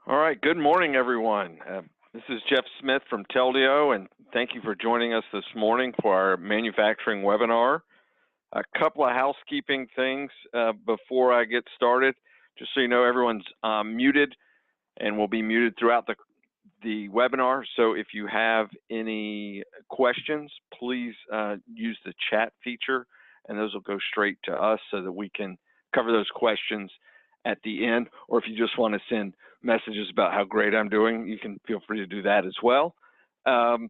All right, good morning, everyone. This is Jeff Smith from Teldio, and thank you for joining us this morning for our manufacturing webinar. A couple of housekeeping things before I get started. Just so you know, everyone's muted and will be muted throughout the webinar. So if you have any questions, please use the chat feature, and those will go straight to us so that we can cover those questions at the end. Or if you just want to send messages about how great I'm doing, you can feel free to do that as well. And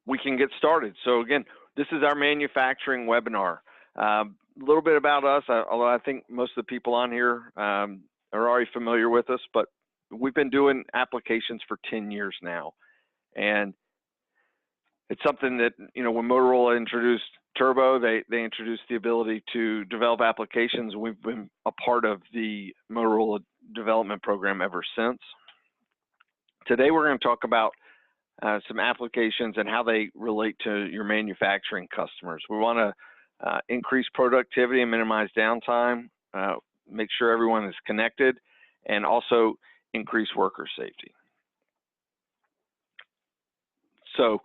we can get started. So again, this is our manufacturing webinar. A little bit about us, although I think most of the people on here are already familiar with us, but we've been doing applications for 10 years now. And it's something that, you know, when Motorola introduced Turbo, they introduced the ability to develop applications. We've been a part of the Motorola development program ever since. Today, we're going to talk about some applications and how they relate to your manufacturing customers. We want to increase productivity and minimize downtime, make sure everyone is connected, and also increase worker safety. So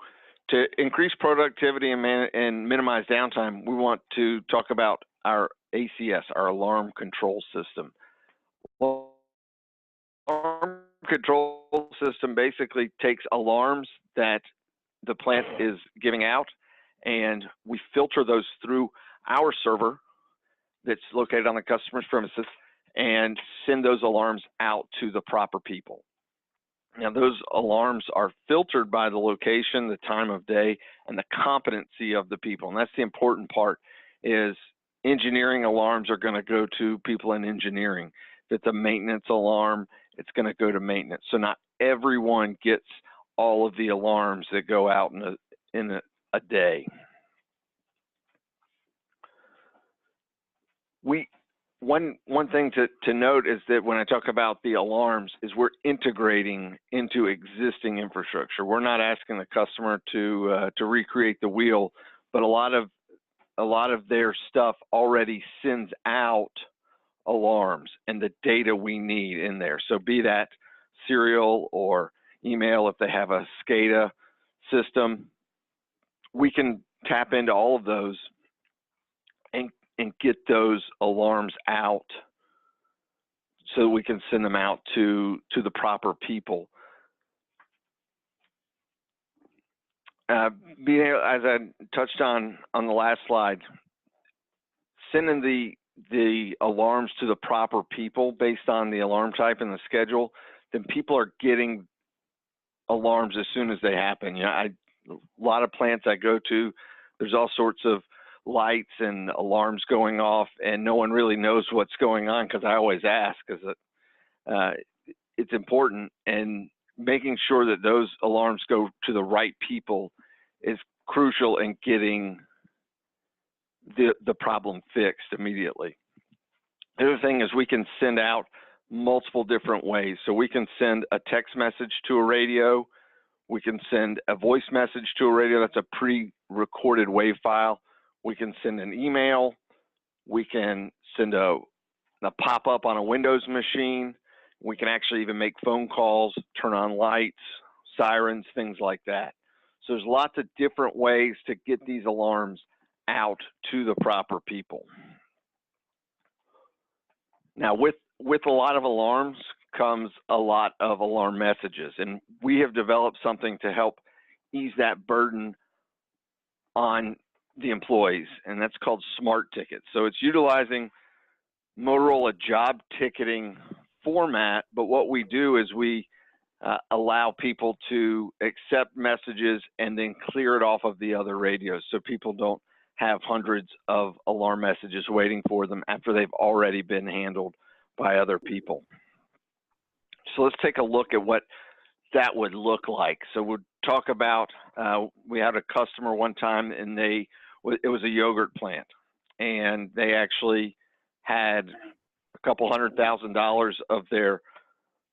to increase productivity and minimize downtime, we want to talk about our ACS, our alarm control system. Well, alarm control system basically takes alarms that the plant is giving out, and we filter those through our server that's located on the customer's premises and send those alarms out to the proper people. Now, those alarms are filtered by the location, the time of day, and the competency of the people. And that's the important part, is engineering alarms are going to go to people in engineering. If it's a maintenance alarm, it's going to go to maintenance. So not everyone gets all of the alarms that go out in a day. One thing to note is that when I talk about the alarms, is we're integrating into existing infrastructure. We're not asking the customer to recreate the wheel, but a lot of their stuff already sends out alarms and the data we need in there. So be that serial or email, if they have a SCADA system, we can tap into all of those and get those alarms out so that we can send them out to the proper people. As I touched on the last slide, sending the alarms to the proper people based on the alarm type and the schedule, then people are getting alarms as soon as they happen. You know, a lot of plants I go to, there's all sorts of lights and alarms going off, and no one really knows what's going on, because I always ask, because it's important, and making sure that those alarms go to the right people is crucial in getting the problem fixed immediately. The other thing is we can send out multiple different ways. So we can send a text message to a radio. We can send a voice message to a radio. That's a pre-recorded WAV file. We can send an email. We can send a pop-up on a Windows machine. We can actually even make phone calls, turn on lights, sirens, things like that. So there's lots of different ways to get these alarms out to the proper people. Now, with a lot of alarms comes a lot of alarm messages, and we have developed something to help ease that burden on the employees, and that's called Smart Tickets. So it's utilizing Motorola job ticketing format, but what we do is we allow people to accept messages and then clear it off of the other radios, so people don't have hundreds of alarm messages waiting for them after they've already been handled by other people. So let's take a look at what that would look like. So we'll talk about, we had a customer one time, and it was a yogurt plant, and they actually had a couple $100,000 of their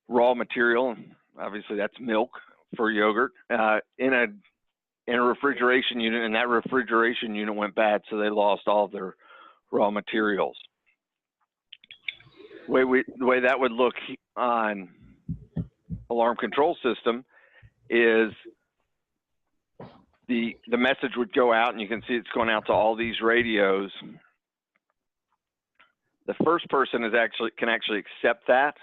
raw material, obviously that's milk for yogurt, in a refrigeration unit, and that refrigeration unit went bad, so they lost all of their raw materials. The way that would look on alarm control system is the message would go out, and you can see it's going out to all these radios. The first person can actually accept that,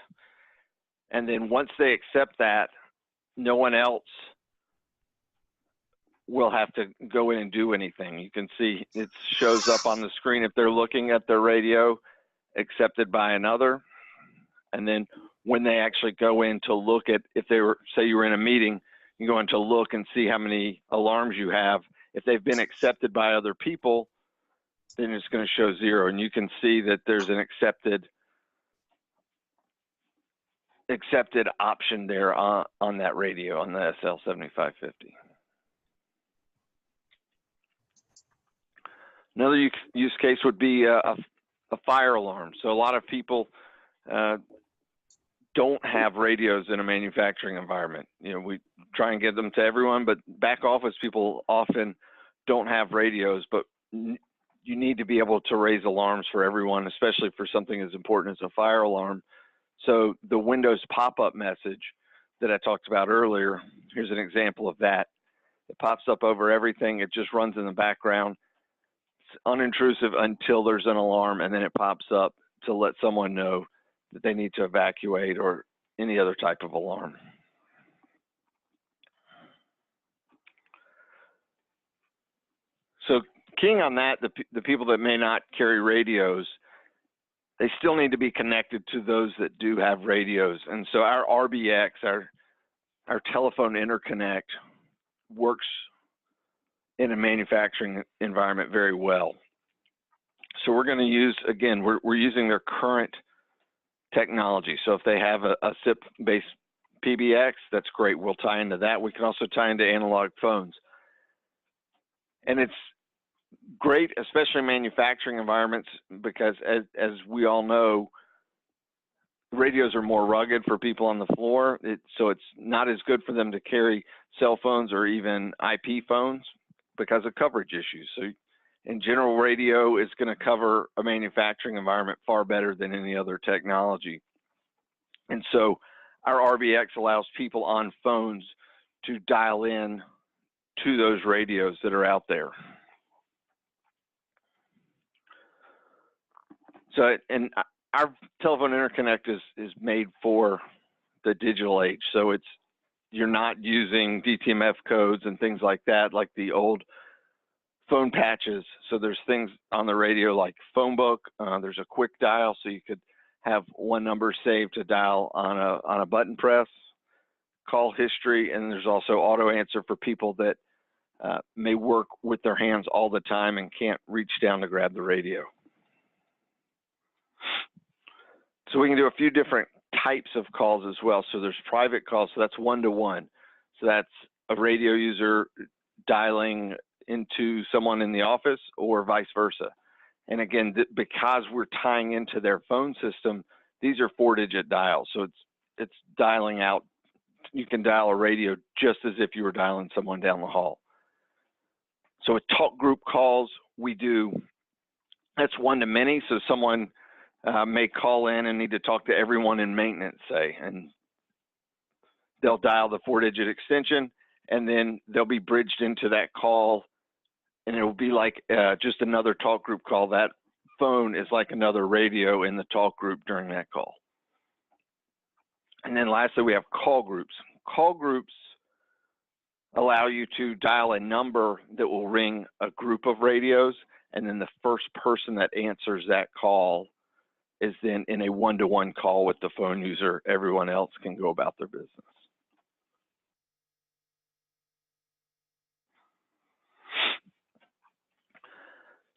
and then once they accept that, no one else will have to go in and do anything. You can see it shows up on the screen if they're looking at their radio, accepted by another. And then when they actually go in to look at, if they were, say you were in a meeting, you go in to look and see how many alarms you have. If they've been accepted by other people, then it's going to show 0. And you can see that there's an accepted option there on that radio, on the SL7550. Another use case would be a fire alarm. So a lot of people don't have radios in a manufacturing environment. You know, we try and get them to everyone, but back office people often don't have radios, but you need to be able to raise alarms for everyone, especially for something as important as a fire alarm. So the Windows pop-up message that I talked about earlier, here's an example of that. It pops up over everything. It just runs in the background. It's unintrusive until there's an alarm, and then it pops up to let someone know that they need to evacuate or any other type of alarm. So keying on that, the people that may not carry radios, they still need to be connected to those that do have radios. And so our RBX, our telephone interconnect, works in a manufacturing environment very well. So we're going to use, again, we're using their current technology. So if they have a SIP-based PBX, that's great. We'll tie into that. We can also tie into analog phones. And it's great, especially in manufacturing environments, because as we all know, radios are more rugged for people on the floor. So it's not as good for them to carry cell phones or even IP phones because of coverage issues. So in general, radio is going to cover a manufacturing environment far better than any other technology. And so our RBX allows people on phones to dial in to those radios that are out there. So, and our telephone interconnect is made for the digital age. So you're not using DTMF codes and things like that, like the old phone patches. So there's things on the radio like phone book. There's a quick dial, so you could have one number saved to dial on a button press, call history, and there's also auto answer for people that may work with their hands all the time and can't reach down to grab the radio. So we can do a few different types of calls as well. So there's private calls, so that's one-to-one. So that's a radio user dialing into someone in the office or vice versa. And again, because we're tying into their phone system, these are 4-digit dials. So it's dialing out. You can dial a radio just as if you were dialing someone down the hall. So with talk group calls, we do, that's one-to-many. So someone may call in and need to talk to everyone in maintenance, say, and they'll dial the 4-digit extension, and then they'll be bridged into that call, and it will be like just another talk group call. That phone is like another radio in the talk group during that call. And then lastly, we have call groups. Call groups allow you to dial a number that will ring a group of radios, and then the first person that answers that call is then in a one-to-one call with the phone user. Everyone else can go about their business.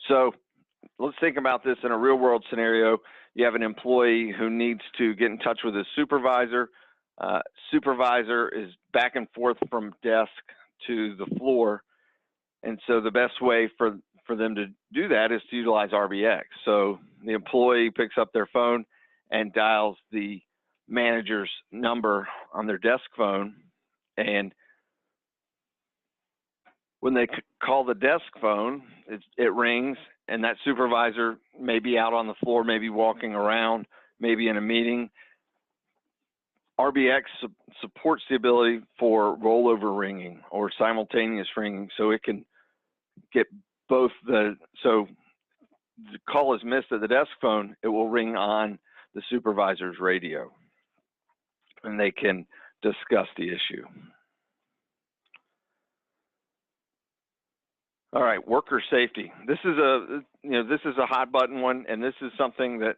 So let's think about this in a real-world scenario. You have an employee who needs to get in touch with his supervisor. Supervisor is back and forth from desk to the floor. And so the best way for them to do that is to utilize RBX. So the employee picks up their phone and dials the manager's number on their desk phone. And when they call the desk phone, it rings, and that supervisor may be out on the floor, maybe walking around, maybe in a meeting. RBX supports the ability for rollover ringing or simultaneous ringing, so it can get both so the call is missed at the desk phone, it will ring on the supervisor's radio, and they can discuss the issue. All right, worker safety. This is a hot button one, and this is something that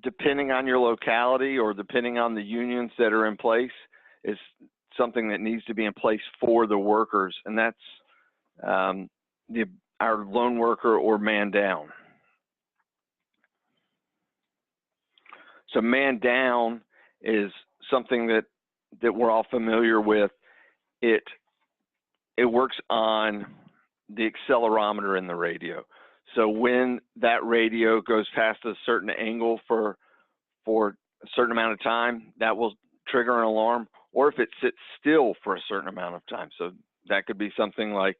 depending on your locality or depending on the unions that are in place, is something that needs to be in place for the workers, and that's our lone worker or man down. So man down is something that we're all familiar with. It works on the accelerometer in the radio. So when that radio goes past a certain angle for a certain amount of time, that will trigger an alarm, or if it sits still for a certain amount of time. So that could be something like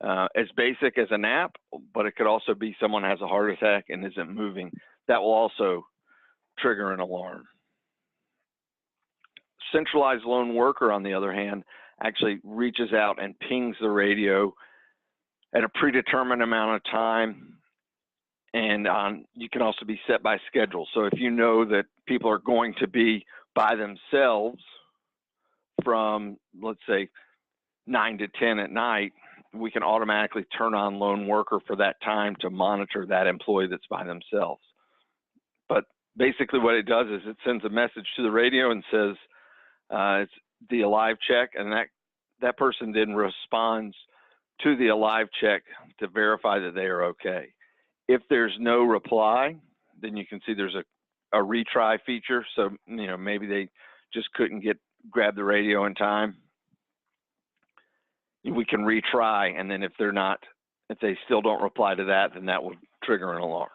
as basic as a nap, but it could also be someone has a heart attack and isn't moving. That will also trigger an alarm. Centralized lone worker, on the other hand, actually reaches out and pings the radio at a predetermined amount of time, and you can also be set by schedule. So if you know that people are going to be by themselves from, let's say, 9 to 10 at night, we can automatically turn on lone worker for that time to monitor that employee that's by themselves. But basically what it does is it sends a message to the radio and says, it's the alive check, and that person then responds to the alive check to verify that they are okay. If there's no reply, then you can see there's a retry feature. So, maybe they just couldn't grab the radio in time. We can retry, and then if they still don't reply to that, then that would trigger an alarm.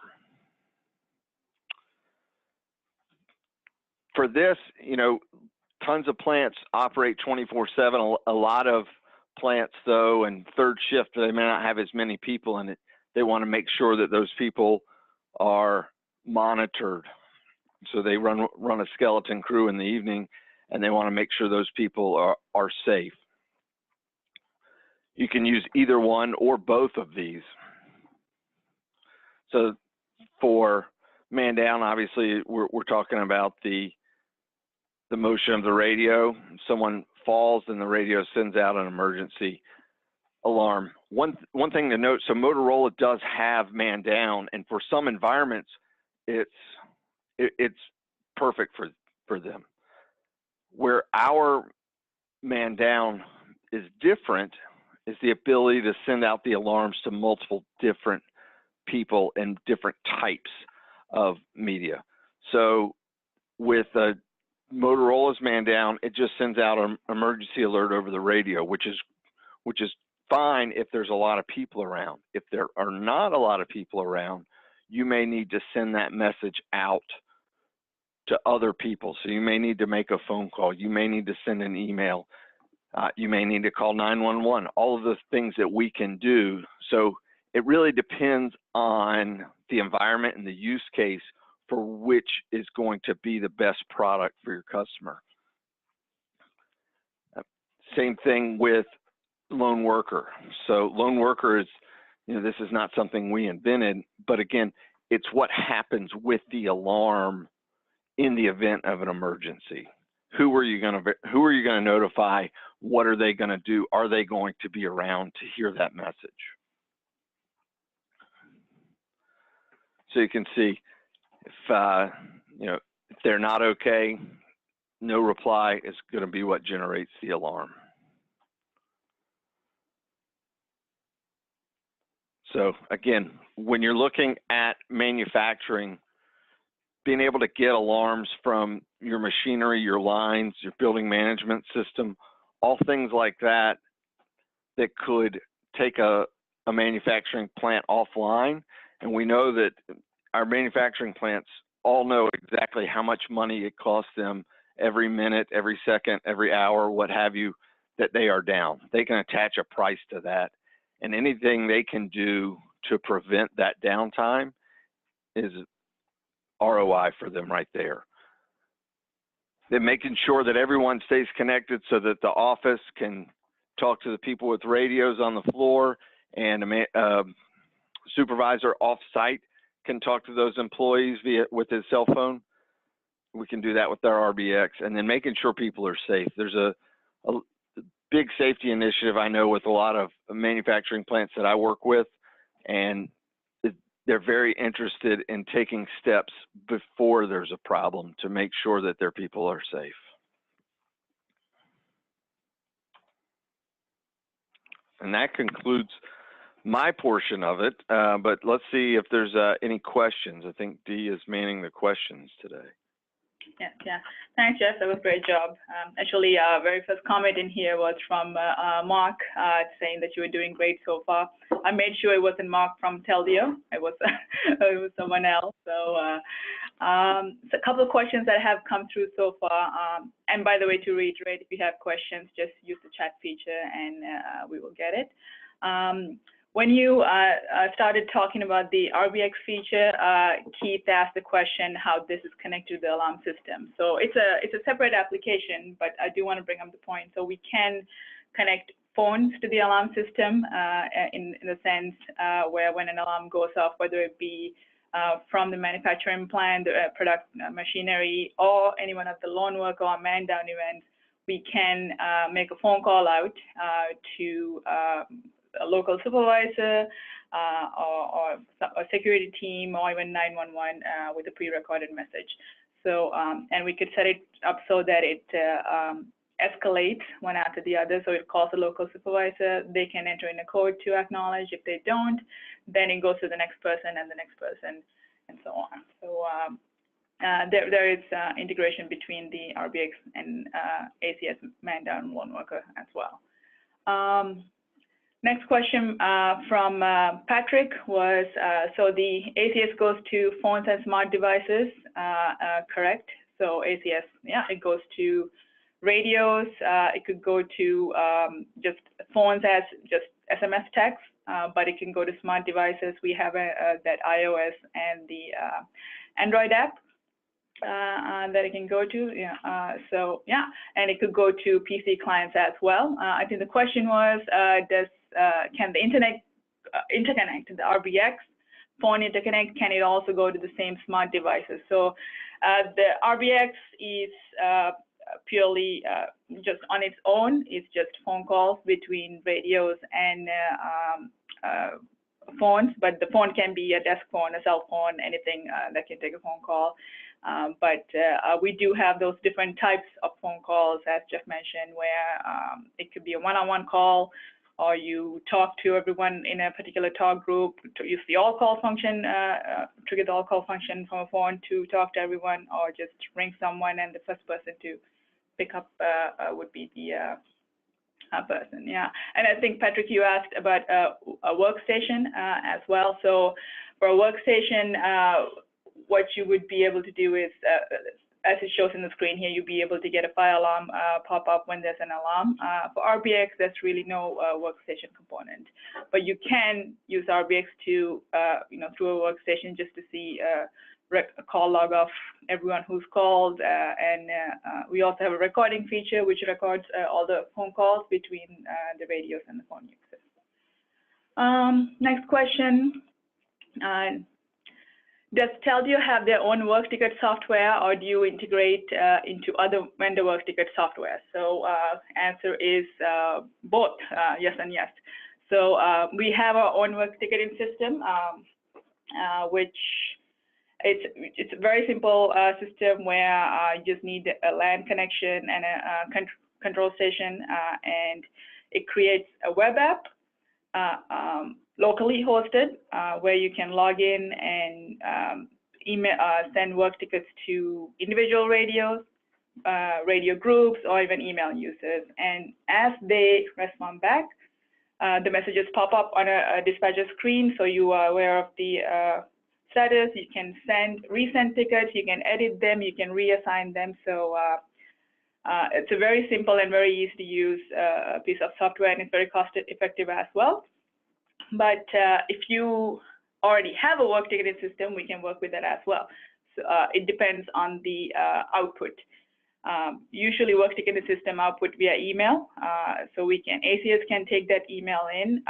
For this, tons of plants operate 24/7. A lot of plants, though, and third shift, they may not have as many people in it. They want to make sure that those people are monitored. So they run a skeleton crew in the evening, and they want to make sure those people are safe. You can use either one or both of these. So for man down, obviously, we're talking about the motion of the radio. Someone falls and the radio sends out an emergency alarm. One thing to note, so Motorola does have man down, and for some environments, it's perfect for them. Where our man down is different is the ability to send out the alarms to multiple different people and different types of media. So with Motorola's man down, it just sends out an emergency alert over the radio, which is fine if there's a lot of people around. If there are not a lot of people around, you may need to send that message out to other people. So you may need to make a phone call. You may need to send an email. You may need to call 911, all of the things that we can do. So it really depends on the environment and the use case for which is going to be the best product for your customer. Same thing with lone worker. So lone worker is, this is not something we invented, but again, it's what happens with the alarm in the event of an emergency. Who are you going to notify? What are they going to do? Are they going to be around to hear that message? So you can see if they're not okay, no reply is going to be what generates the alarm. So again, when you're looking at manufacturing, being able to get alarms from your machinery, your lines, your building management system, all things like that could take a manufacturing plant offline. And we know that our manufacturing plants all know exactly how much money it costs them every minute, every second, every hour, what have you, that they are down. They can attach a price to that. And anything they can do to prevent that downtime is ROI for them right there. Then making sure that everyone stays connected so that the office can talk to the people with radios on the floor, and a supervisor off-site can talk to those employees with his cell phone. We can do that with our RBX, and then making sure people are safe. There's a big safety initiative I know with a lot of manufacturing plants that I work with, and they're very interested in taking steps before there's a problem to make sure that their people are safe. And that concludes my portion of it, but let's see if there's any questions. I think Dee is manning the questions today. Yeah. Thanks, Jeff. That was a great job. Actually, very first comment in here was from Mark saying that you were doing great so far. I made sure it wasn't Mark from Teldio. It was it was someone else. So, a couple of questions that have come through so far. And by the way, to reiterate, if you have questions, just use the chat feature and we will get it. When you started talking about the RBX feature, Keith asked the question how this is connected to the alarm system. So it's a separate application, but I do want to bring up the point. So we can connect phones to the alarm system in the sense where when an alarm goes off, whether it be from the manufacturing plant, product machinery, or anyone at the lawn work or man down events, we can make a phone call out to a local supervisor or a security team or even 911 with a pre-recorded message. So, and we could set it up so that it escalates one after the other. So it calls the local supervisor, they can enter in a code to acknowledge. If they don't, then it goes to the next person and the next person and so on. So there is integration between the RBX and ACS man down lone worker as well. Next question from Patrick was, so the ACS goes to phones and smart devices, correct? So ACS, yeah, it goes to radios. It could go to just phones as just SMS text, but it can go to smart devices. We have that iOS and the Android app that it can go to. Yeah. So yeah, and it could go to PC clients as well. I think the question was, can the internet interconnect, the RBX phone interconnect, can it also go to the same smart devices? So the RBX is purely just on its own. It's just phone calls between radios and phones, but the phone can be a desk phone, a cell phone, anything that can take a phone call. But we do have those different types of phone calls, as Jeff mentioned, where it could be a one-on-one call, or you talk to everyone in a particular talk group, to use the all-call function, trigger the all-call function from a phone to talk to everyone, or just ring someone and the first person to pick up would be the person. Yeah, and I think, Patrick, you asked about a workstation as well. So for a workstation, what you would be able to do is, as it shows in the screen here, you'll be able to get a fire alarm pop up when there's an alarm. For RBX, there's really no workstation component, but you can use RBX to, through a workstation just to see a call log of everyone who's called, and we also have a recording feature which records all the phone calls between the radios and the phone users. Next question. Does Teldio have their own work ticket software, or do you integrate into other vendor work ticket software? So answer is both, yes and yes. So we have our own work ticketing system, which it's a very simple system where you just need a LAN connection and a control station, and it creates a web app locally hosted where you can log in and email, send work tickets to individual radios, radio groups, or even email users. And as they respond back, the messages pop up on a dispatcher screen, so you are aware of the status. You can resend tickets, you can edit them, you can reassign them. So it's a very simple and very easy to use piece of software, and it's very cost effective as well. But if you already have a work ticketing system, we can work with that as well. So, it depends on the output. Usually works to get the system output via email. So ACS can take that email in.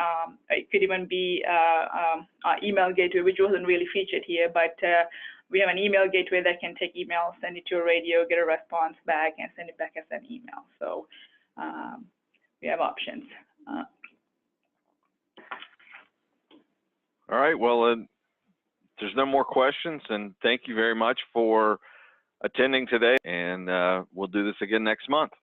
It could even be our email gateway, which wasn't really featured here, but we have an email gateway that can take email, send it to a radio, get a response back, and send it back as an email. So we have options. All right, well, there's no more questions, and thank you very much for attending today, and we'll do this again next month.